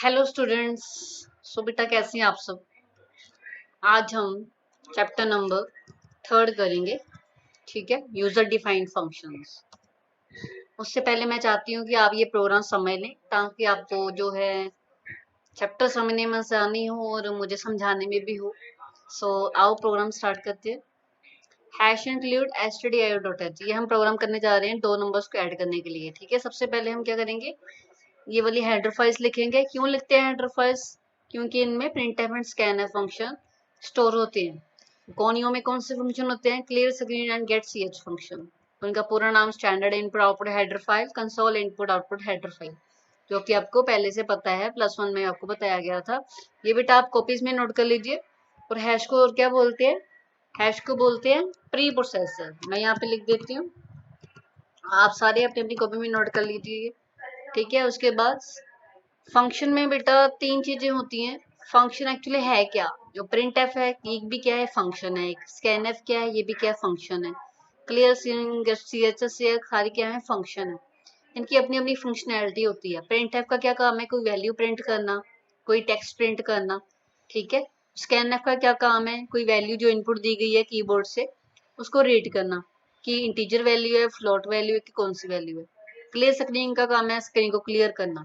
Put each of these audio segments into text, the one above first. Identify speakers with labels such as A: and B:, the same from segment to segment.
A: Hello students. सो बेटा कैसे हैं आप सब। आज हम चैप्टर नंबर 3 करेंगे। ठीक है, यूजर डिफाइंड फंक्शंस। उससे पहले मैं चाहती हूँ कि आप ये प्रोग्राम समझ लें ताकि आपको जो है चैप्टर समझने में आसानी हो और मुझे समझाने में भी हो। सो आओ प्रोग्राम स्टार्ट करते हैं। हैश इंक्लूड stdio.h, ये हम प्रोग्राम करने जा रहे हैं दो नंबर्स को ऐड करने के लिए। ठीक है, सबसे पहले हम क्या करेंगे, ये वाली हेडर फाइल्स लिखेंगे। क्यों लिखते हैं हेडर फाइल्स? क्योंकि इनमें printf and scanf function store होते हैं। कोनियो में कौन से फंक्शन होते हैं? Clear screen and get ch function. उनका पूरा नाम standard input output header file, console input output header file, जो कि आपको पहले से पता है, +1 में आपको बताया गया था। ये बेटा आप कॉपीज में नोट कर लीजिए। और हैश को और क्या बोलते हैं? हैश को बोलते हैं प्री प्रोसेसर। मैं यहाँ पे लिख देती हूँ, आप सारे अपनी अपनी कॉपी में नोट कर लीजिए। ठीक है, उसके बाद फंक्शन में बेटा तीन चीजें होती हैं। फंक्शन एक्चुअली है क्या? जो प्रिंट एफ है ये भी क्या है? फंक्शन है। एक स्कैन एफ क्या है? ये भी क्या है? फंक्शन है। क्लियर सी एच एस सारी क्या है? फंक्शन है। इनकी अपनी अपनी फंक्शनैलिटी होती है। प्रिंट एफ का क्या काम है? कोई वैल्यू प्रिंट करना, कोई टेक्स्ट प्रिंट करना। ठीक है। स्कैन एफ का क्या काम है? कोई वैल्यू जो इनपुट दी गई है कीबोर्ड से उसको रीड करना कि इंटीजर वैल्यू है, फ्लोट वैल्यू है, कि कौन सी वैल्यू है। क्लियर स्क्रीन का काम है स्क्रीन को क्लियर करना।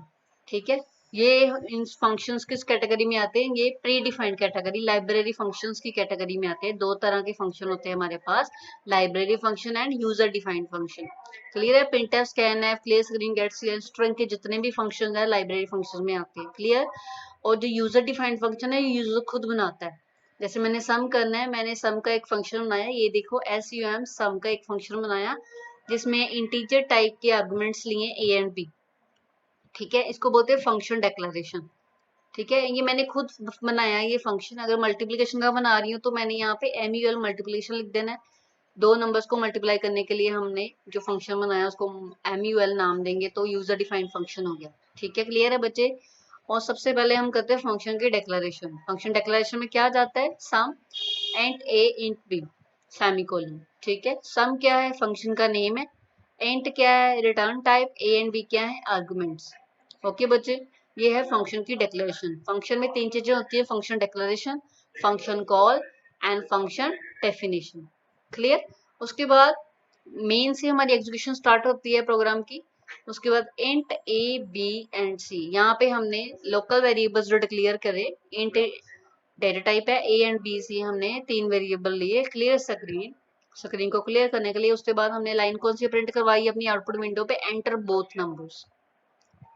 A: ठीक है, ये इन फंक्शंस किस कैटेगरी में आते हैं? ये pre defined category, library functions की कैटेगरी में आते हैं। दो तरह के फंक्शन होते हैं हमारे पास, library function and user defined function. Clear है? Printf, scanf, clear screen, get string के जितने भी फंक्शन है लाइब्रेरी फंक्शन में आते हैं। क्लियर? और जो यूजर डिफाइंड फंक्शन है ये यूजर खुद बनाता है। जैसे मैंने सम करना है, मैंने सम का एक फंक्शन बनाया, ये देखो SUM सम का एक फंक्शन बनाया जिसमें इंटीजर टाइप के आर्गुमेंट्स लिए A एंड B। ठीक है, इसको बोलते हैं फंक्शन डेक्लेरेशन। ठीक है, ये मैंने खुद बनाया ये फंक्शन। अगर मल्टीप्लिकेशन का बना रही हूँ तो मैंने यहाँ पे MUL मल्टीप्लिकेशन लिख देना है। दो नंबर्स को मल्टीप्लाई करने के लिए हमने जो फंक्शन बनाया उसको MUL नाम देंगे, तो यूजर डिफाइंड फंक्शन हो गया। ठीक है, क्लियर है बच्चे? और सबसे पहले हम करते हैं फंक्शन की डेक्लेरेशन। फंक्शन डेक्लेरेशन में क्या जाता है? Sum and A int B semicolon. ठीक है, सम क्या है? फंक्शन का नेम है। एंट क्या है? Return type. A and B क्या है? आर्गुमेंट्स। ओके बच्चे, ये है फंक्शन की डेक्लेरेशन। फंक्शन में तीन चीजें होती है, function declaration, function call and function definition. Clear? उसके बाद मेन से हमारी एग्जीक्यूशन स्टार्ट होती है प्रोग्राम की। उसके बाद int A B and C, यहाँ पे हमने लोकल वेरिएबल्स जो डिक्लेयर करे। इंट डेटा टाइप है, A एंड B C हमने तीन वेरिएबल लिए। क्लियर स्क्रीन, स्क्रीन को क्लियर करने के लिए। उसके बाद हमने लाइन कौन सी प्रिंट करवाई अपनी आउटपुट विंडो पे? Enter both numbers.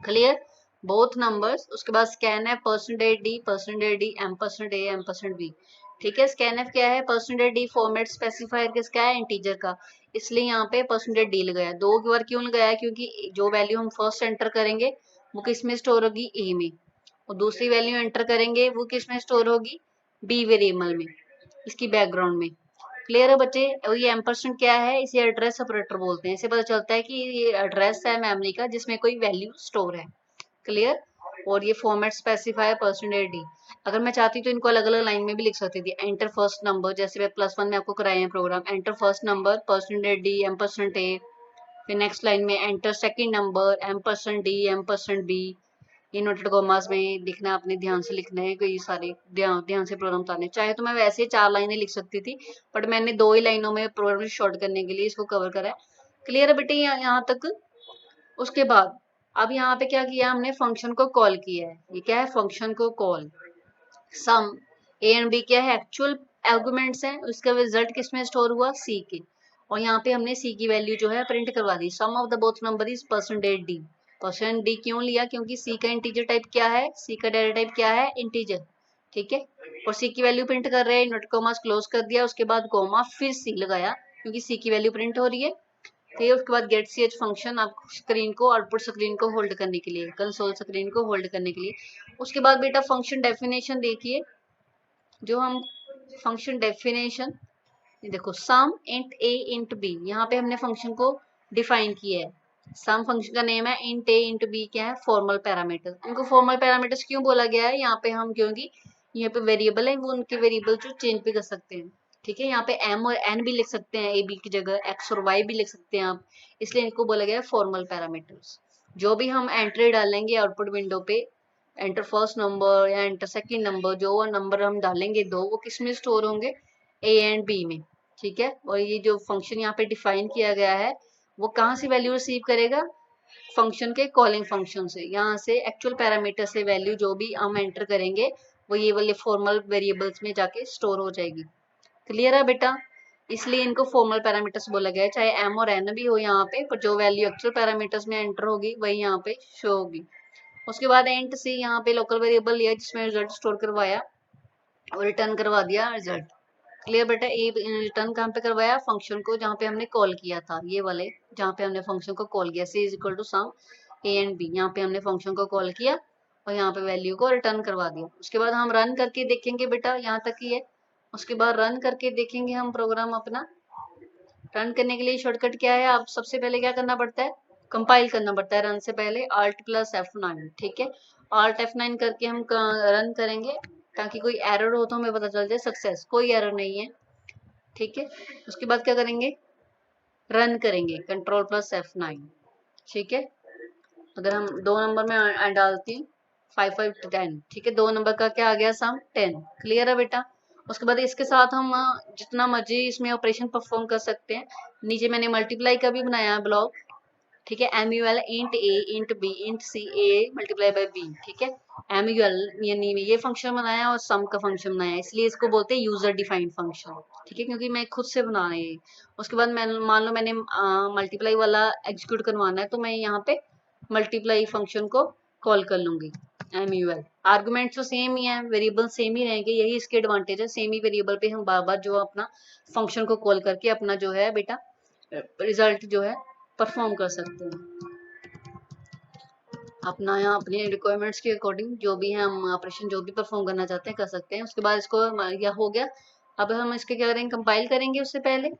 A: Clear? Both numbers. उसके बाद स्कैन है %d %d %a %b। ठीक है, स्कैन एफ क्या है? %d फॉर्मेट स्पेसिफायर किसका है? इंटीजर का, इसलिए यहाँ पे %d लगाया। दो बार क्यों लगाया? क्योंकि जो वैल्यू हम फर्स्ट एंटर करेंगे वो किस में स्टोर होगी? A में, और दूसरी वैल्यू एंटर करेंगे वो किस में स्टोर होगी? B वेरिएबल में, इसकी बैकग्राउंड में। क्लियर है बच्चे? और ये एम्परसेंड क्या है? इसे एड्रेस ऑपरेटर बोलते हैं। इसे पता चलता है कि ये एड्रेस है मेमोरी का जिसमें कोई वैल्यू स्टोर है। क्लियर? और ये फॉर्मेट स्पेसिफायर %d। अगर मैं चाहती तो इनको अलग अलग लाइन में भी लिख सकती थी। एंटर फर्स्ट नंबर, जैसे +1 में आपको कराए हैं program, enter first number %d %a। फिर नेक्स्ट लाइन में enter second number %d %b। Inverted commas में लिखना, अपने ध्यान से लिखना है, कोई सारे ध्यान ध्यान से प्रोग्राम उतारने। चाहे तो मैं वैसे 4 लाइनें लिख सकती थी, बट मैंने 2 ही लाइनों में प्रोग्राम शॉर्ट करने के लिए इसको कवर करा है। क्लियर है बेटे यहाँ तक? उसके बाद अब यहाँ पे क्या किया हमने? फंक्शन को कॉल किया है। ये क्या है? फंक्शन को call. Sum A and B क्या है? एक्चुअल आर्गुमेंट्स हैं, उसका रिजल्ट किस में स्टोर हुआ? C के। और यहाँ पे हमने C की वैल्यू जो है प्रिंट करवा दी। Sum of the both number is %d। %d क्यों लिया? क्योंकि C का इंटीजर टाइप क्या है? C का डेटा टाइप क्या है? इंटीजर। ठीक है, और C की वैल्यू प्रिंट कर रहे हैं, इन्वर्टेड कॉमास क्लोज कर दिया, उसके बाद कॉमा फिर C लगाया क्योंकि C की वैल्यू प्रिंट हो रही है। ठीक है, उसके बाद गेट ch फंक्शन आप स्क्रीन को, आउटपुट स्क्रीन को होल्ड करने के लिए, कंसोल स्क्रीन को होल्ड करने के लिए। उसके बाद बेटा फंक्शन डेफिनेशन देखिए, जो हम फंक्शन डेफिनेशन, देखो सम इंट A इंट B, यहाँ पे हमने फंक्शन को डिफाइन किया है। सम फंक्शन का नेम है, इंट A इंट B क्या है? Formal parameter. इनको फॉर्मल पैरामीटर्स क्यों बोला गया है यहाँ पे? हम क्योंकि यहाँ पे वेरिएबल है, वो उनके वेरिएबल जो चेंज भी कर सकते हैं। ठीक है, यहाँ पे M और N भी लिख सकते हैं, A B की जगह X और Y भी लिख सकते हैं आप, इसलिए इनको बोला गया है फॉर्मल पैरामीटर्स। जो भी हम एंट्री डालेंगे आउटपुट विंडो पे एंटर फर्स्ट नंबर या एंटर सेकंड नंबर, जो नंबर हम डालेंगे दो, वो किस में स्टोर होंगे, ए एंड बी में, ठीक है। और ये जो फंक्शन यहाँ पे डिफाइन किया गया है वो कहाँ से वैल्यू रिसीव करेगा, फंक्शन के कॉलिंग फंक्शन से। यहाँ से एक्चुअल पैरामीटर से वैल्यू जो भी हम एंटर करेंगे वो ये वाले फॉर्मल वेरिएबल्स में जाके स्टोर हो जाएगी। क्लियर है बेटा, इसलिए इनको फॉर्मल पैरामीटर्स बोला गया है, चाहे एम और एन भी हो यहाँ पे, पर जो वैल्यू एक्चुअल पैरामीटर्स में एंटर होगी वही यहाँ पे शो होगी। उसके बाद एंट सी, यहाँ पे लोकल वेरिएबल लिया जिसमें रिजल्ट स्टोर करवाया और रिटर्न करवा दिया रिजल्ट। क्लियर बेटा, ए रिटर्न कहाँ पे करवाया, फंक्शन को जहाँ पे हमने कॉल किया था, ये वाले जहाँ पे हमने फंक्शन को कॉल किया, C is equal to sum A and B, यहाँ पे हमने फंक्शन को कॉल किया और यहाँ पे वैल्यू को रिटर्न करवा दिया। उसके बाद हम रन करके देखेंगे बेटा, यहाँ तक ही है। उसके बाद रन करके देखेंगे हम प्रोग्राम अपना। रन करने के लिए शॉर्टकट क्या है, आप सबसे पहले क्या करना पड़ता है, कंपाइल करना पड़ता है रन से पहले, Alt प्लस F9, ठीक है। Alt F9 करके हम रन करेंगे ताकि कोई एरर हो तो हमें पता चल जाए सक्सेस, कोई एरर नहीं है, ठीक है। उसके बाद क्या करेंगे, रन करेंगे कंट्रोल प्लस F9, ठीक है। अगर हम 2 नंबर में डालती हूँ 5 5 10, ठीक है, 2 नंबर का क्या आ गया, सम 10। क्लियर है बेटा। उसके बाद इसके साथ हम जितना मर्जी इसमें ऑपरेशन परफॉर्म कर सकते हैं। नीचे मैंने मल्टीप्लाई का भी बनाया है ब्लॉक, ठीक है, MUL int A int B int C A multiply by B, ठीक है। MUL यानी ये फंक्शन बनाया और सम का फंक्शन बनाया, इसलिए इसको बोलते हैं यूजर डिफाइंड फंक्शन, ठीक है, क्योंकि मैं खुद से बना रही हूँ। उसके बाद मैं मान लो मैंने मल्टीप्लाई वाला एग्जीक्यूट करवाना है तो मैं यहाँ पे मल्टीप्लाई फंक्शन को कॉल कर लूंगी, MUL। आर्गुमेंट तो सेम ही है, वेरिएबल सेम ही रहेंगे, यही इसके एडवांटेज है। सेम ही वेरिएबल पे हम बार बार जो अपना फंक्शन को कॉल करके अपना जो है बेटा रिजल्ट जो है परफॉर्म कर सकते हैं अपना, यहाँ अपने रिक्वायरमेंट्स के अकॉर्डिंग जो भी है हम ऑपरेशन जो भी परफॉर्म करना चाहते हैं कर सकते हैं। उसके बाद इसको यह हो गया। अब हम इसके क्या करेंगे, कंपाइल करेंगे। उससे पहले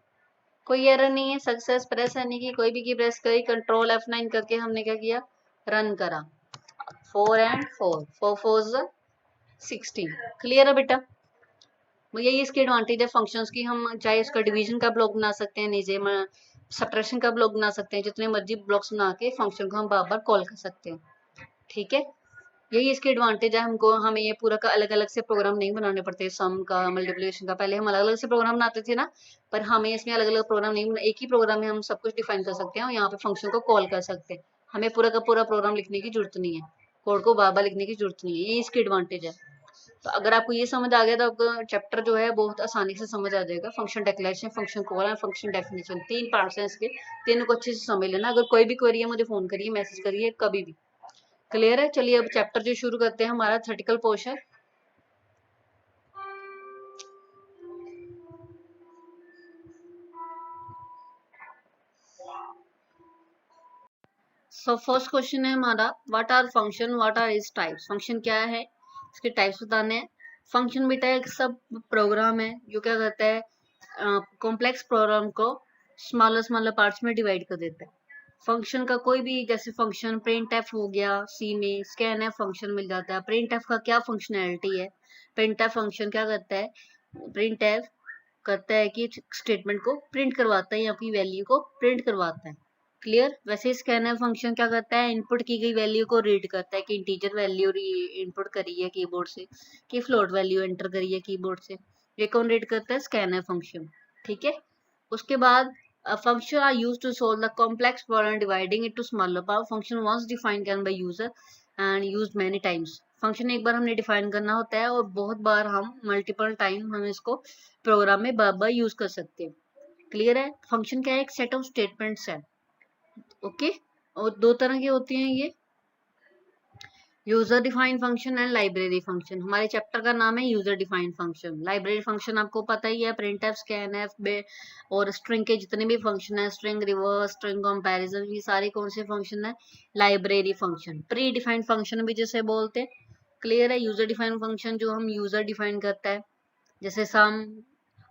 A: कोई एरर नहीं है, सक्सेस प्रेस यानी कि कोई भी की प्रेस करी, कंट्रोल F9 करके हमने क्या किया, रन करा। 4 and 4, 4 4 16। क्लियर है बेटा, यही इसकी एडवांटेज है फंक्शंस की। हम चाहे इसका डिवीजन का ब्लॉक बना सकते हैं, नीचे सब्ट्रैक्शन का ब्लॉक बना सकते हैं, जितने मर्जी ब्लॉक्स बना के फंक्शन को हम बार बार कॉल कर सकते हैं, ठीक है। यही इसकी एडवांटेज है, हमको हमें ये पूरा का अलग अलग से प्रोग्राम नहीं बनाने पड़ते, सम का मल्टीप्लिकेशन का। पहले हम अलग अलग से प्रोग्राम बनाते थे ना, पर हमें इसमें अलग अलग प्रोग्राम नहीं, एक ही प्रोग्राम में हम सब कुछ डिफाइन कर सकते हैं और यहाँ पे फंक्शन को कॉल कर सकते हैं। हमें पूरा का पूरा प्रोग्राम लिखने की जरूरत नहीं है, कोड को बार बार लिखने की जरूरत नहीं है, ये इसकी एडवांटेज है। तो अगर आपको ये समझ आ गया तो आपका चैप्टर जो है बहुत आसानी से समझ आ जाएगा। फंक्शन डिक्लेरेशन, फंक्शन कॉल और फंक्शन डेफिनेशन, 3 पार्ट्स हैं इसके, तीनों को अच्छे से समझ लेना। अगर कोई भी क्वेरी है मुझे फोन करिए, मैसेज करिए कभी भी। क्लियर है, चलिए अब चैप्टर जो शुरू करते हैं हमारा theoretical portion. So first question है हमारा, what are function, what are is types. Function क्या है, इसके टाइप्स बताने हैं। फंक्शन बेटा एक सब प्रोग्राम है जो क्या करता है, कॉम्प्लेक्स प्रोग्राम को स्मॉलर स्मॉलर पार्ट्स में डिवाइड कर देता है। फंक्शन का कोई भी, जैसे फंक्शन प्रिंट एफ हो गया, सी में स्कैन एफ फंक्शन मिल जाता है। प्रिंट एफ का क्या फंक्शनैलिटी है, प्रिंट एफ फंक्शन क्या करता है, प्रिंट एफ करता है कि स्टेटमेंट को प्रिंट करवाता है या अपनी वैल्यू को प्रिंट करवाता है। क्लियर। वैसे स्कैनर फंक्शन क्या करता है, इनपुट की गई वैल्यू को रीड करता है कि इंटीजर वैल्यू इनपुट करी है कीबोर्ड से कि फ्लोट वैल्यू एंटर करी है कीबोर्ड से, ये कौन रीड करता है, स्कैनर फंक्शन, ठीक है। उसके बाद function are used to solve the complex problem dividing it to smaller part. Function was defined can by user and used many times. Function एक बार हमने डिफाइन करना होता है और बहुत बार हम मल्टीपल टाइम हम इसको प्रोग्राम में बार बार यूज कर सकते हैं। क्लियर है। फंक्शन क्या है, एक सेट ऑफ स्टेटमेंट्स है, ओके। और 2 तरह के होते हैं ये, user defined function and library function. हमारे चैप्टर का नाम है user defined function. Library function आपको पता ही है, प्रिंट एफ, स्कैन एफ और स्ट्रिंग के जितने भी फंक्शन है, स्ट्रिंग रिवर्स, स्ट्रिंग कंपैरिजन, ये सारे कौन से फंक्शन है, library function. Pre defined function भी जिसे बोलते हैं। क्लियर है। यूजर डिफाइंड फंक्शन जो हम यूजर डिफाइन करता है, जैसे सम,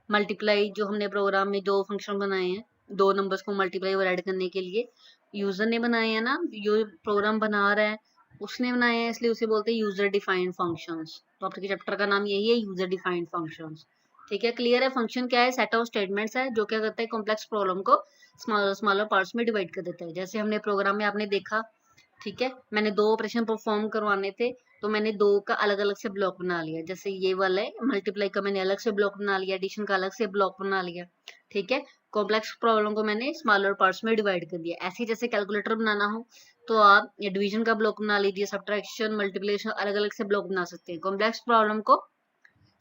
A: मल्टीप्लाई, जो हमने प्रोग्राम में 2 फंक्शन बनाए हैं 2 नंबर्स को मल्टीप्लाई और ऐड करने के लिए, यूजर ने बनाए हैं ना, जो प्रोग्राम बना रहा है उसने बनाए हैं, इसलिए उसे बोलते हैं यूजर डिफाइंड फंक्शंस। तो आपके चैप्टर का नाम यही है, यूजर डिफाइंड फंक्शंस, ठीक है। क्लियर है। फंक्शन क्या है, सेट ऑफ स्टेटमेंट्स है जो क्या करता है, कॉम्प्लेक्स प्रॉब्लम को स्मॉलर स्मॉलर पार्ट्स में डिवाइड कर देता है। जैसे हमने प्रोग्राम में आपने देखा, ठीक है, मैंने 2 ऑपरेशन परफॉर्म करवाने थे, तो मैंने दो का अलग अलग से ब्लॉक बना लिया, जैसे ये वाला है मल्टीप्लाई का मैंने अलग से ब्लॉक बना लिया, एडिशन का अलग से ब्लॉक बना लिया, ठीक है। कॉम्प्लेक्स प्रॉब्लम को मैंने स्मॉलर पार्ट्स में डिवाइड कर दिया। ऐसे ही जैसे कैलकुलेटर बनाना हो तो आप डिवीजन का ब्लॉक बना लीजिए, सब्ट्रैक्शन मल्टीप्लिकेशन अलग अलग से ब्लॉक बना सकते हैं। कॉम्प्लेक्स प्रॉब्लम को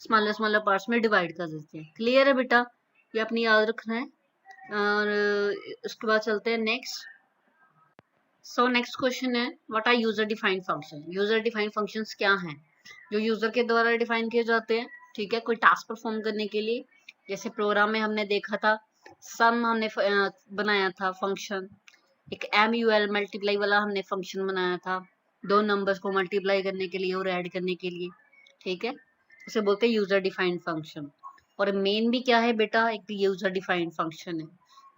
A: स्मॉलर स्मॉलर पार्ट्स में डिवाइड कर देते हैं। क्लियर है बेटा, ये अपनी याद रखना है। और उसके बाद चलते हैं नेक्स्ट। सो नेक्स्ट क्वेश्चन है what are user defined function. User defined functions क्या हैं? जो यूजर के द्वारा डिफाइन किए जाते हैं, ठीक है, कोई टास्क परफॉर्म करने के लिए। जैसे प्रोग्राम में हमने देखा था सम हमने बनाया था फंक्शन, एक MUL मल्टीप्लाई वाला हमने फंक्शन बनाया था, दो नंबर्स को मल्टीप्लाई करने के लिए और ऐड करने के लिए, ठीक है। उसे बोलते हैं यूजर डिफाइंड फंक्शन। और मेन भी क्या है बेटा, एक यूजर डिफाइंड फंक्शन है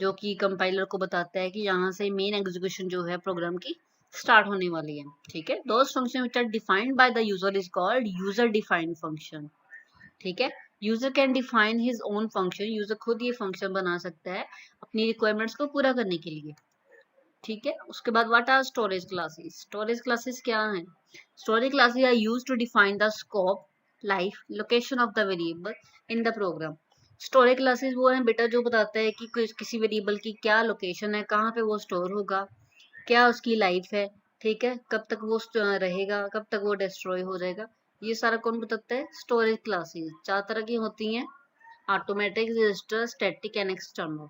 A: जो कि कंपाइलर को बताता है कि यहाँ से मेन एग्जीक्यूशन जो है प्रोग्राम की स्टार्ट होने वाली है, ठीक है। Those function which are defined by the user is called user defined function, ठीक है। User can define his own function, user खुद ये फंक्शन बना सकता है अपनी रिक्वायरमेंट्स को पूरा करने के लिए, ठीक है। उसके बाद what are storage classes. Storage classes क्या हैं? Storage classes are used to define the scope, life, location of the variable in the program. Storage classes वो हैं बेटा जो बताता है कि किसी वेरिएबल की क्या लोकेशन है, कहाँ पे वो स्टोर होगा, क्या उसकी लाइफ है, ठीक है, कब तक वो रहेगा, कब तक वो डिस्ट्रॉय हो जाएगा। ये सारा कौन बताता है? Storage classes. चार तरह की होती हैं, automatic, register, static and external,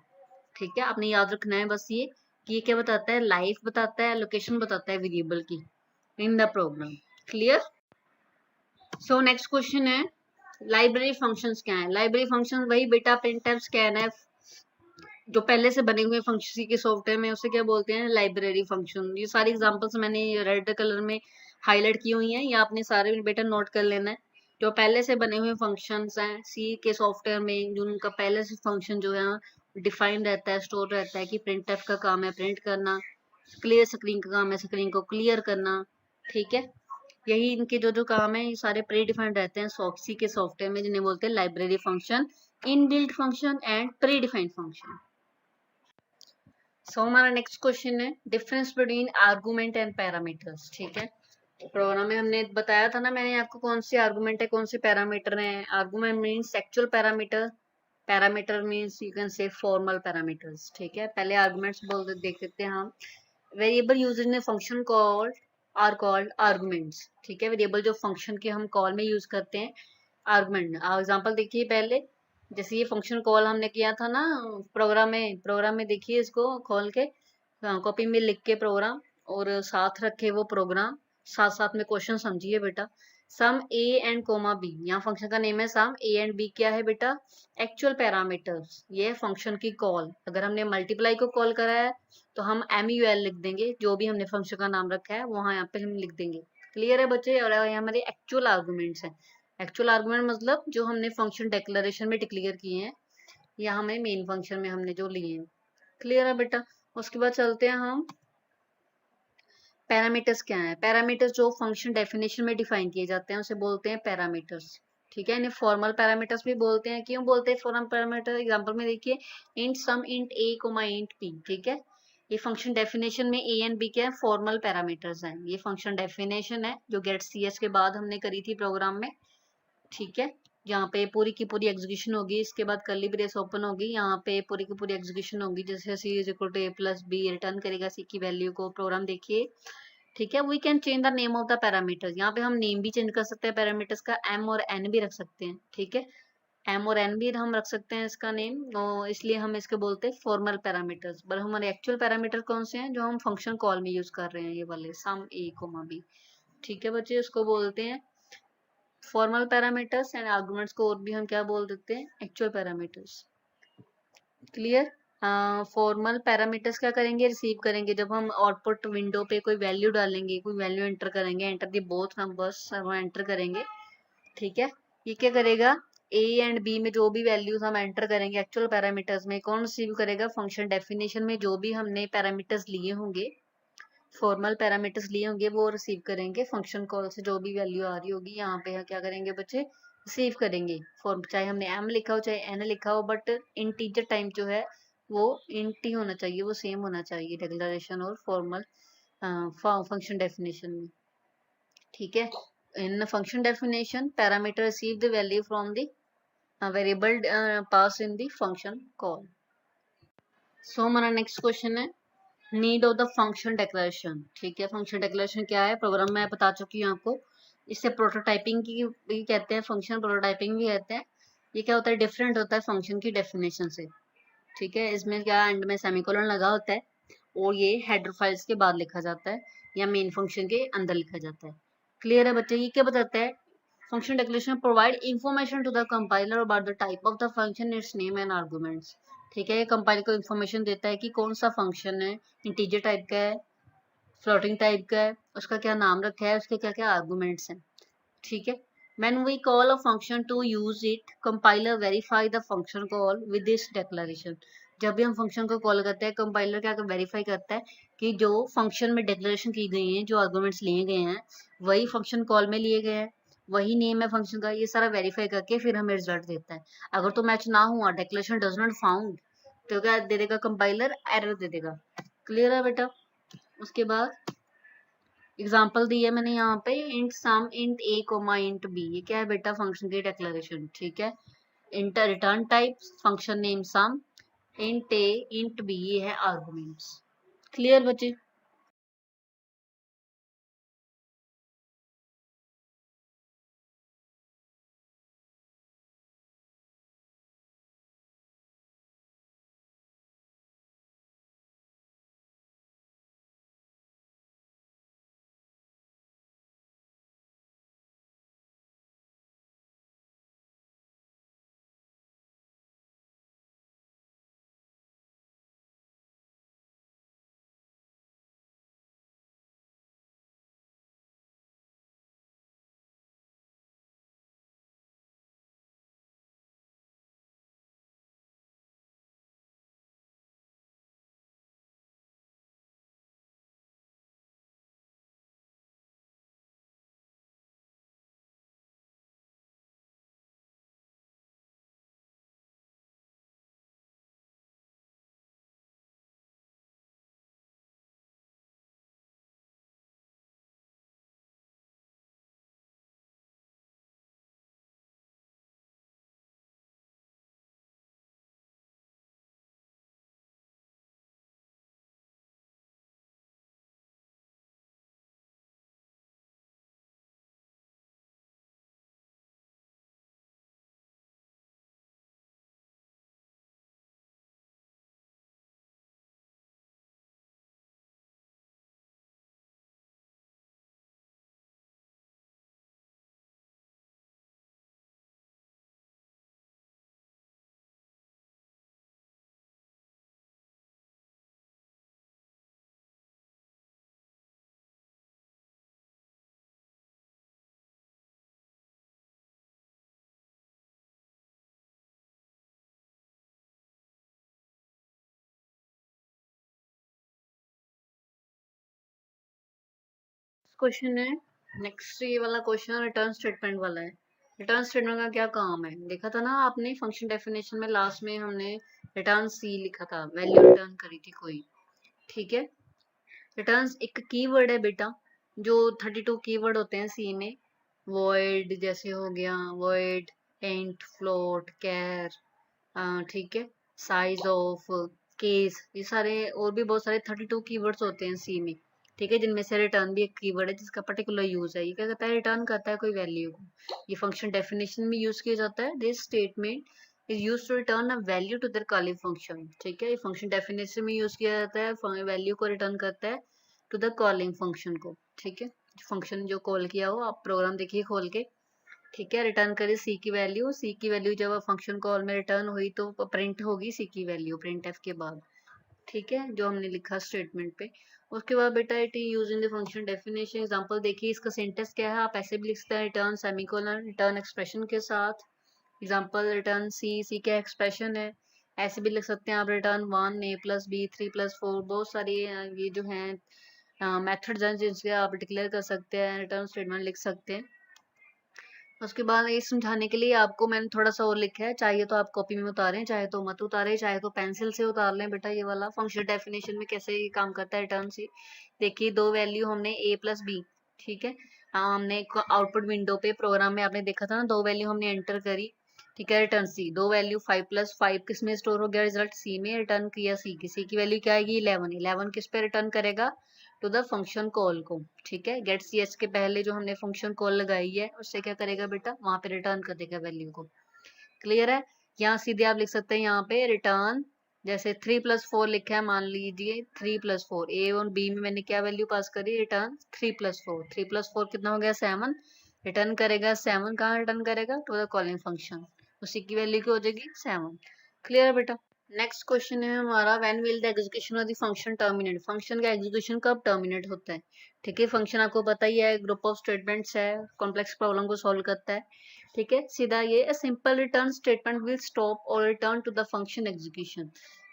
A: ठीक है। आपने याद रखना है बस ये कि ये क्या बताता है, लाइफ बताता है, लोकेशन बताता है वेरिएबल की in the program. Clear? So next question है लाइब्रेरी फंक्शंस क्या है। लाइब्रेरी फंक्शन वही बेटा प्रिंटफ, स्कैनफ, जो पहले से बने हुए फंक्शन के सॉफ्टवेयर में उसे क्या बोलते हैं, लाइब्रेरी फंक्शन। ये सारी एग्जांपल्स मैंने रेड कलर में हाईलाइट की हुई हैं, ये आपने सारे बेटा नोट कर लेना है। जो पहले से बने हुए फंक्शंस हैं सी के सॉफ्टवेयर में, जो उनका पहले से फंक्शन जो है डिफाइंड रहता है, स्टोर रहता है कि प्रिंटफ का काम है प्रिंट करना, क्लियर स्क्रीन का काम है स्क्रीन को क्लियर करना, ठीक है। यही इनके जो जो काम है ये सारे प्री डिफाइंड रहते हैं सी के सॉफ्टवेयर में, जिन्हें बोलते हैं library function, inbuilt function and predefined function. So हमारा नेक्स्ट क्वेश्चन है difference between argument and parameters, ठीक है। प्रोग्राम में हमने बताया था ना मैंने आपको कौन सी आर्गुमेंट है कौन से पैरामीटर हैं। Argument means actual parameter, parameter means you can say formal parameters, ठीक है। पहले आर्गुमेंट्स बोल देख लेते हैं हम। Variable used in function called are called arguments, ठीक है। वेरिएबल जो फंक्शन के हम कॉल में यूज करते हैं आर्गुमेंट। एग्जांपल देखिए पहले, जैसे ये फंक्शन कॉल हमने किया था ना प्रोग्राम में देखिए इसको खोल के, कॉपी में लिख के प्रोग्राम और साथ रखे वो प्रोग्राम, साथ साथ में क्वेश्चन समझिए बेटा। सम ए एंड कोमा बी, यहाँ फंक्शन का नेम है सम, ए एंड बी क्या है बेटा, एक्चुअल पैरामीटर्स। ये फंक्शन की कॉल, अगर हमने मल्टीप्लाई को कॉल करा है तो हम MUL लिख देंगे, जो भी हमने फंक्शन का नाम रखा है वहां यहाँ पे हम लिख देंगे। क्लियर है बच्चे? और ये हमारे एक्चुअल आर्गुमेंट्स हैं। एक्चुअल आर्गुमेंट मतलब जो हमने फंक्शन डिक्लेरेशन में डिक्लेयर किए हैं या हमें मेन फंक्शन में हमने जो लिए हैं। क्लियर है बेटा? उसके बाद चलते हैं हम पैरामीटर्स क्या है। पैरामीटर्स जो फंक्शन डेफिनेशन में डिफाइन किए जाते हैं उसे बोलते हैं पैरामीटर्स, ठीक है। इन्हें फॉर्मल पैरामीटर्स भी बोलते हैं। क्यों बोलते हैं फॉर्मल पैरामीटर? एग्जांपल में देखिए int sum, int a, int p, ठीक है। ये फंक्शन डेफिनेशन में a एंड b क्या है, फॉर्मल पैरामीटर्स हैं। ये फंक्शन डेफिनेशन है जो गेट cs के बाद हमने करी थी प्रोग्राम में, ठीक है। यहाँ पे पूरी की पूरी एग्जीक्यूशन होगी, इसके बाद कर्ली ब्रेस ओपन होगी, यहाँ पे पूरी की पूरी एग्जीक्यूशन होगी। जैसे c is equal to a plus b return करेगा c की वैल्यू को। प्रोग्राम देखिए, ठीक है। We can change the name of the parameters, यहाँ पे हम नेम भी चेंज कर सकते हैं पैरामीटर्स का, m और n भी रख सकते हैं, ठीक है। m और n भी हम रख सकते हैं इसका नेम, और इसलिए हम इसके बोलते हैं फॉर्मल पैरामीटर्स। पर हमारे एक्चुअल पैरामीटर कौन से हैं जो हम फंक्शन कॉल में यूज कर रहे हैं, ये वाले सम a, b, ठीक है बच्चे। इसको बोलते हैं फॉर्मल पैरामीटर्स एंड आर्गुमेंट्स को और भी हम क्या बोल देते हैं, actual parameters. Clear? Formal parameters क्या करेंगे, रिसीव करेंगे जब हम आउटपुट विंडो पे कोई वैल्यू डालेंगे, कोई वैल्यू एंटर करेंगे, एंटर दी बोथ नंबर्स हम एंटर करेंगे, ठीक है। ये क्या करेगा, a एंड b में जो भी वैल्यूज हम एंटर करेंगे एक्चुअल पैरामीटर्स में, कौन रिसीव करेगा, फंक्शन डेफिनेशन में जो भी हमने पैरामीटर्स लिए होंगे, फॉर्मल पैरामीटर्स लिए होंगे, वो रिसीव करेंगे। फंक्शन कॉल से जो भी वैल्यू आ रही होगी यहाँ पे क्या करेंगे बच्चे, रिसीव करेंगे। फॉर्म चाहे हमने m लिखा हो चाहे n लिखा हो, बट इंटीजर टाइप जो है वो इंट ही होना चाहिए, वो सेम होना चाहिए डिक्लेरेशन और फॉर्मल फंक्शन डेफिनेशन में, ठीक है। in function definition, parameter receive the value from the variable pass in the function call. So हमारा नेक्स्ट क्वेश्चन है need of the function declaration. ठीक है, फंक्शन डिक्लेरेशन क्या है, प्रोग्राम में बता चुकी हूँ आपको। इससे प्रोटोटाइपिंग की भी कहते हैं, फंक्शन प्रोटोटाइपिंग भी कहते हैं। ये क्या होता है, डिफरेंट होता है फंक्शन की डेफिनेशन से। ठीक है, इसमें क्या एंड में सेमीकोलन लगा होता है और ये हेडर फाइल्स के बाद लिखा जाता है या मेन फंक्शन के अंदर लिखा जाता है। क्लियर है बच्चे? ये क्या बताता है, function declaration provide information to the compiler about the type of the function, it's name and arguments. ठीक है, ये कंपाइलर को इन्फॉर्मेशन देता है कि कौन सा फंक्शन है, इंटीजर टाइप का है, फ्लोटिंग टाइप का है, उसका क्या नाम रखा है, उसके क्या क्या आर्गुमेंट्स हैं। ठीक है, when we call a function to use it, compiler verify the function call with this declaration। जब भी हम फंक्शन को कॉल करते हैं, कंपाइलर क्या वेरीफाई करता है कि जो फंक्शन में डिक्लेरेशन की गई है, जो आर्गुमेंट्स लिए गए हैं, वही फंक्शन कॉल में लिए गए हैं, वही नेम है फंक्शन का। ये सारा वेरीफाई करके फिर हमें रिजल्ट देता है। अगर तो मैच ना हुआ, डिक्लेरेशन डज नॉट फाउंड, तो क्या दे देगा कंपाइलर, एरर दे देगा। क्लियर है बेटा? उसके बाद एग्जाम्पल दी है मैंने यहाँ पे, int sum, int A comma int B. ये क्या है बेटा, फंक्शन की डिक्लेरेशन। ठीक है, int return type, function name sum, int A int B, ये है आर्गुमेंट्स। क्लियर बच्चे? क्वेश्चन है नेक्स्ट, ये वाला क्वेश्चन रिटर्न स्टेटमेंट वाला है। रिटर्न स्टेटमेंट का क्या काम है, देखा था ना आपने फंक्शन डेफिनेशन में, लास्ट में हमने रिटर्न सी लिखा था, वैल्यू रिटर्न करी थी कोई। ठीक है, रिटर्न एक कीवर्ड है बेटा, जो 32 कीवर्ड होते हैं सी में। वॉइड जैसे हो गया, वॉइड, इंट, फ्लोट, कैर, ठीक है, साइज ऑफ, केस, ये सारे और भी बहुत सारे 32 कीवर्ड्स होते हैं सी में। ठीक है, जिनमें से रिटर्न भी एक कीवर्ड है जिसका पर्टिकुलर यूज है। ये क्या करता है, रिटर्न करता है कोई वैल्यू को। ये फंक्शन डेफिनेशन में यूज किया जाता है। This statement is use to return a value to their calling function. ठीक है, ये फंक्शन डेफिनेशन में यूज किया जाता है, वैल्यू को रिटर्न करता है टू द कॉलिंग फंक्शन को। ठीक है, फंक्शन जो कॉल किया हो, आप प्रोग्राम देखिए खोल के। ठीक है, रिटर्न करे सी की वैल्यू। सी की वैल्यू जब फंक्शन कॉल में रिटर्न हुई तो प्रिंट होगी सी की वैल्यू, प्रिंट एफ के बाद। ठीक है, जो हमने लिखा स्टेटमेंट पे। उसके बाद बेटा it use in the function definition. Example देखिए, इसका सिंटेक्स क्या है, आप ऐसे भी लिख सकते हैं, रिटर्न सेमीकोलन, रिटर्न एक्सप्रेशन के साथ। एग्जांपल रिटर्न सी, सी का एक्सप्रेशन है। ऐसे भी लिख सकते हैं आप, return 1 a plus B 3 plus 4। बहुत सारी ये जो हैं मेथड्स हैं जिनसे आप डिक्लेयर कर सकते हैं, रिटर्न स्टेटमेंट लिख सकते हैं। उसके बाद ये समझाने के लिए आपको मैंने थोड़ा सा और लिखा है, चाहिए तो आप कॉपी में उतारें, चाहे तो मत उतारें, चाहे तो पेंसिल से उतार लें बेटा। ये वाला फंक्शन डेफिनेशन में कैसे ये काम करता है रिटर्न से। देखिए, दो वैल्यू हमने a प्लस बी, ठीक है, हमने आउटपुट विंडो पे प्रोग्राम में आपने देखा था ना, 2 वैल्यू हमने एंटर करी, ठीक है, रिटर्न सी, 2 वैल्यू 5+5 किस में स्टोर हो गया, रिजल्ट सी में, रिटर्न किया सी की, सी की वैल्यू क्या आएगी 11, 11 किस पे रिटर्न करेगा, टू द फंक्शन कॉल को, ठीक है, गेट सी एच के पहले जो हमने फंक्शन कॉल लगाई है उससे क्या करेगा बेटा, वहां पे रिटर्न कर देगा वैल्यू को। क्लियर है। यहाँ सीधे आप लिख सकते हैं यहाँ पे रिटर्न, जैसे 3+4 लिखा है, मान लीजिए 3+4, ए और बी में मैंने क्या वैल्यू पास करी, रिटर्न 3+4, 3+4 कितना हो गया 7, रिटर्न करेगा 7, कहाँ रिटर्न करेगा, टू द कॉलिंग फंक्शन, उसी की वैल्यू क्या हो जाएगी 7। क्लियर है बेटा। नेक्स्ट क्वेश्चन है हमारा, when will the execution of the function terminate, function का एग्जीक्यूशन कब टर्मिनेट होता है, ठीक है, फंक्शन आपको पता ही है, ग्रुप ऑफ स्टेटमेंट्स है, कॉम्प्लेक्स प्रॉब्लम को सॉल्व करता है, ठीक है, सीधा ये a simple return statement will stop और return to the function execution,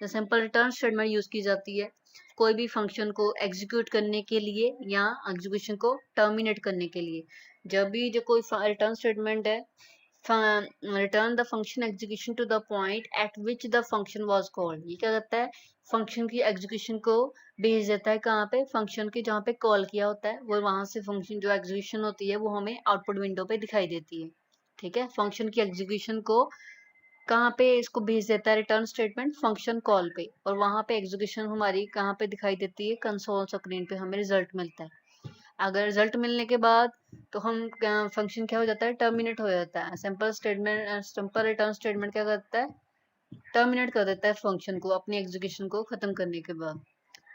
A: simple return statement use की जाती है कोई भी फंक्शन को एग्जीक्यूट करने के लिए या एग्जीक्यूशन को टर्मिनेट करने के लिए। जब भी जो कोई रिटर्न स्टेटमेंट है, return the function execution to the point at which the function was called, ये क्या करता है, फंक्शन की एग्जीक्यूशन को भेज देता है कहाँ पे, फंक्शन की जहाँ पे कॉल किया होता है, वो वहां से फंक्शन जो एग्जीक्यूशन होती है वो हमें आउटपुट विंडो पे दिखाई देती है, ठीक है, फंक्शन की एग्जीक्यूशन को कहाँ पे इसको भेज देता है रिटर्न स्टेटमेंट, फंक्शन कॉल पे, और वहां पे एग्जीक्यूशन हमारी कहाँ पे दिखाई देती है, कंसोल स्क्रीन पे हमें रिजल्ट मिलता है। अगर रिजल्ट मिलने के बाद तो हम फंक्शन क्या हो जाता है, टर्मिनेट हो जाता है, simple statement, simple return statement क्या करता है, टर्मिनेट कर देता है फंक्शन को अपनी एग्जीक्यूशन को खत्म करने के बाद।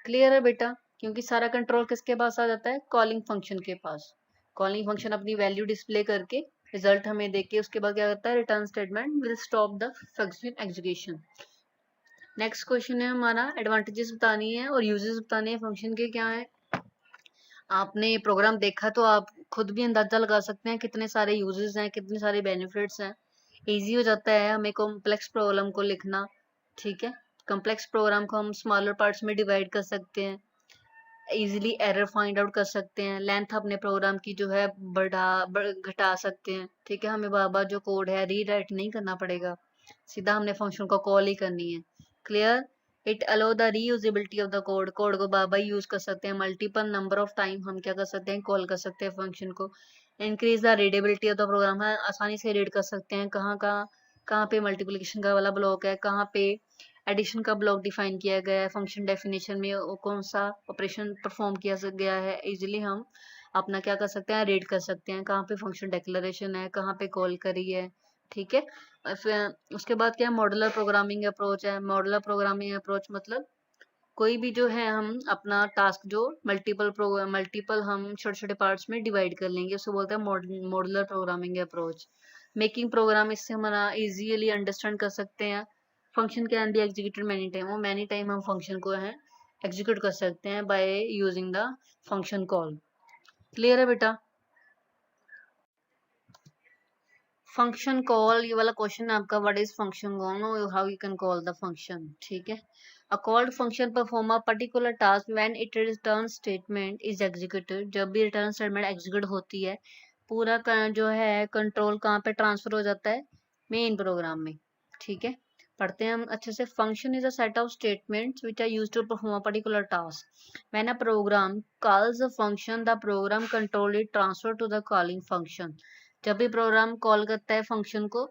A: क्लियर है बेटा, क्योंकि सारा कंट्रोल किसके पास आ जाता है, कॉलिंग फंक्शन के पास, कॉलिंग फंक्शन अपनी वैल्यू डिस्प्ले करके रिजल्ट हमें देके उसके बाद क्या करता है, return statement will stop the function execution. Next question है हमारा, एडवांटेजेस बतानी है और यूजेस बताने हैं फंक्शन के क्या है। आपने प्रोग्राम देखा तो आप खुद भी अंदाजा लगा सकते हैं कितने सारे यूजेस हैं, कितने सारे बेनिफिट्स हैं, इजी हो जाता है हमें कॉम्प्लेक्स प्रॉब्लम को लिखना, ठीक है, कॉम्प्लेक्स प्रोग्राम को हम स्मॉलर पार्ट्स में डिवाइड कर सकते हैं, इजीली एरर फाइंड आउट कर सकते हैं, लेंथ अपने प्रोग्राम की जो है घटा सकते हैं, ठीक है, हमें बार बार जो कोड है रीराइट नहीं करना पड़ेगा, सीधा हमने फंक्शन को कॉल ही करनी है। Clear. It aloe the reusability of the code, code को बार बार यूज कर सकते हैं, मल्टीपल नंबर ऑफ टाइम हम क्या कर सकते हैं, कॉल कर सकते हैं फंक्शन को। Increase the readability of the program, है आसानी से रीड कर सकते हैं, कहाँ कहाँ कहाँ पे मल्टीप्लिकेशन का वाला ब्लॉक है, कहाँ पे एडिशन का ब्लॉक डिफाइन किया गया है, फंक्शन डेफिनेशन में कौन सा ऑपरेशन परफॉर्म किया गया है, इजीली हम अपना क्या कर सकते हैं, रीड कर सकते हैं, कहाँ पे फंक्शन डेक्लेरेशन है, कहाँ पे कॉल करी है, ठीक है। फिर उसके बाद क्या मॉडुलर प्रोग्रामिंग अप्रोच है, मॉडुलर प्रोग्रामिंग अप्रोच मतलब कोई भी जो है हम अपना टास्क जो मल्टीपल हम छोटे छोटे पार्ट्स में डिवाइड कर लेंगे, उसको बोलते हैं modular programming approach. Making program, इससे हमारा इजीली अंडरस्टैंड कर सकते हैं, function can be executed many time, वो मैनी टाइम हम फंक्शन को है एग्जीक्यूट कर सकते हैं by using the function call. Clear है बेटा। फंक्शन कॉल, ये वाला क्वेश्चन है आपका, what is function call, how you can call the function, ठीक है। A called function perform a particular task when it return statement is executed, जब भी रिटर्न स्टेटमेंट एग्जीक्यूट होती है पूरा जो है कंट्रोल कहाँ पे ट्रांसफर हो जाता है, मेन प्रोग्राम में, ठीक है। पढ़ते हैं हम अच्छे से, function is a set of statements which are used to perform a particular task, when a program calls a function the program control is transfer to the calling function, जब भी प्रोग्राम कॉल करता है function को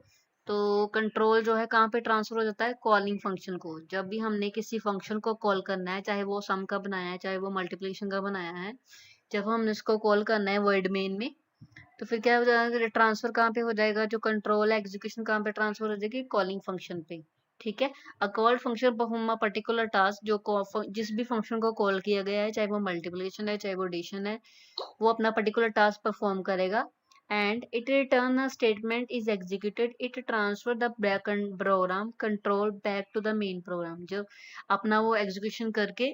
A: तो control जो है कहाँ पे ट्रांसफर हो जाता है, कॉलिंग फंक्शन को। जब भी हमने किसी फंक्शन को कॉल करना है, चाहे वो सम का बनाया है चाहे वो मल्टीप्लिकेशन का बनाया है, जब हमने इसको कॉल करना है वर्ड मेन में, तो फिर क्या हो जाएगा, ट्रांसफर कहाँ पे हो जाएगा, जो कंट्रोल है एग्जीक्यूशन कहाँ पे ट्रांसफर हो जाएगी, कॉलिंग फंक्शन पे, ठीक है। A called function perform a particular task, जो जिस भी फंक्शन को कॉल किया गया है, चाहे वो मल्टीप्लिकेशन है चाहे वो एडिशन है, वो अपना पर्टिकुलर टास्क परफॉर्म करेगा and it return a statement is executed, it transfer the back program control back to the main program, जो अपना वो एग्जीक्यूशन करके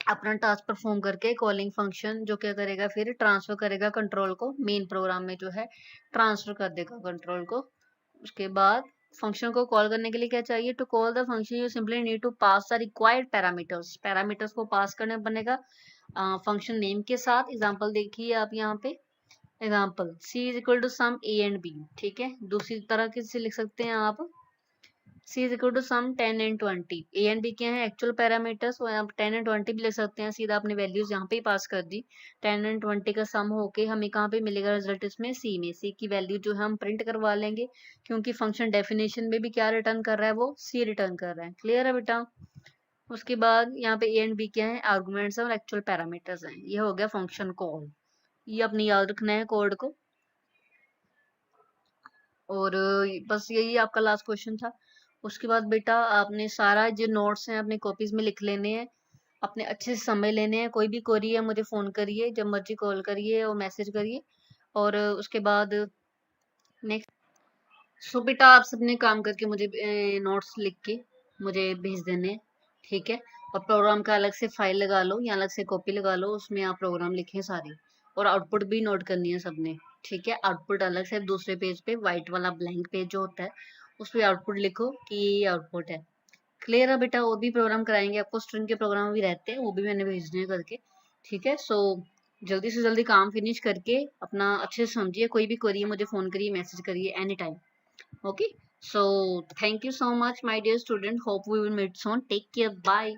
A: अपना टास्क परफॉर्म करके कॉलिंग फंक्शन जो क्या करेगा, फिर ट्रांसफर करेगा कंट्रोल को मेन प्रोग्राम में, जो है ट्रांसफर कर देगा कंट्रोल को। उसके बाद फंक्शन को कॉल करने के लिए क्या चाहिए, to call the function you simply need to pass the required parameters, parameters को पास करने बनेगा फंक्शन नेम के साथ। एग्जांपल देखिए आप यहाँ पे, example C is equal to sum A and B, ठीक है। दूसरी तरह से लिख सकते हैं आप, C is equal to sum 10 and 20। A and B क्या है एक्चुअल पैरामीटर्स, और आप 10 एंड 20 भी ले सकते हैं, सीधा आपने वैल्यूज यहाँ पे ही पास कर दी। 10 एंड 20 का सम होके हमें कहाँ पे मिलेगा रिजल्ट, इसमें सी में। सी की वैल्यू जो है हम प्रिंट करवा लेंगे, क्योंकि फंक्शन डेफिनेशन में भी क्या रिटर्न कर रहा है, वो सी रिटर्न कर रहा है। क्लियर है बेटा। उसके बाद यहाँ पे ए एंड बी क्या है, आर्गुमेंट्स और एक्चुअल पैरामीटर्स हैं। ये हो गया फंक्शन कॉल, ये अपनी याद रखना है कोड को। और बस यही आपका लास्ट क्वेश्चन था। उसके बाद बेटा आपने सारा जो नोट्स हैं अपने कॉपीज में लिख लेने हैं, अपने अच्छे से समझ लेने हैं। कोई भी क्वेरी है मुझे फ़ोन करिए, जब मर्जी कॉल करिए और मैसेज करिए। और उसके बाद नेक्स्ट, सो बेटा आप सबने काम करके मुझे नोट्स लिख के मुझे भेज देने हैं, ठीक है। और प्रोग्राम का अलग से फाइल लगा लो या अलग से कॉपी लगा लो, उसमें आप प्रोग्राम लिखें सारे। और आउटपुट भी नोट करनी है सबने, ठीक है। आउटपुट अलग से दूसरे पेज पे, वाइट वाला ब्लैंक पेज जो होता है उस पर आउटपुट लिखो कि ये आउटपुट है। क्लियर है बेटा। और भी प्रोग्राम कराएंगे आपको, स्ट्रिंग के प्रोग्राम भी रहते हैं, वो भी मैंने भेजने हैं करके, ठीक है। सो जल्दी से जल्दी काम फिनिश करके अपना अच्छे से समझिए। कोई भी क्वेरी मुझे फ़ोन करिए, मैसेज करिए any time. Okay, so thank you so much, my dear student. Hope we will meet soon. Take care. Bye.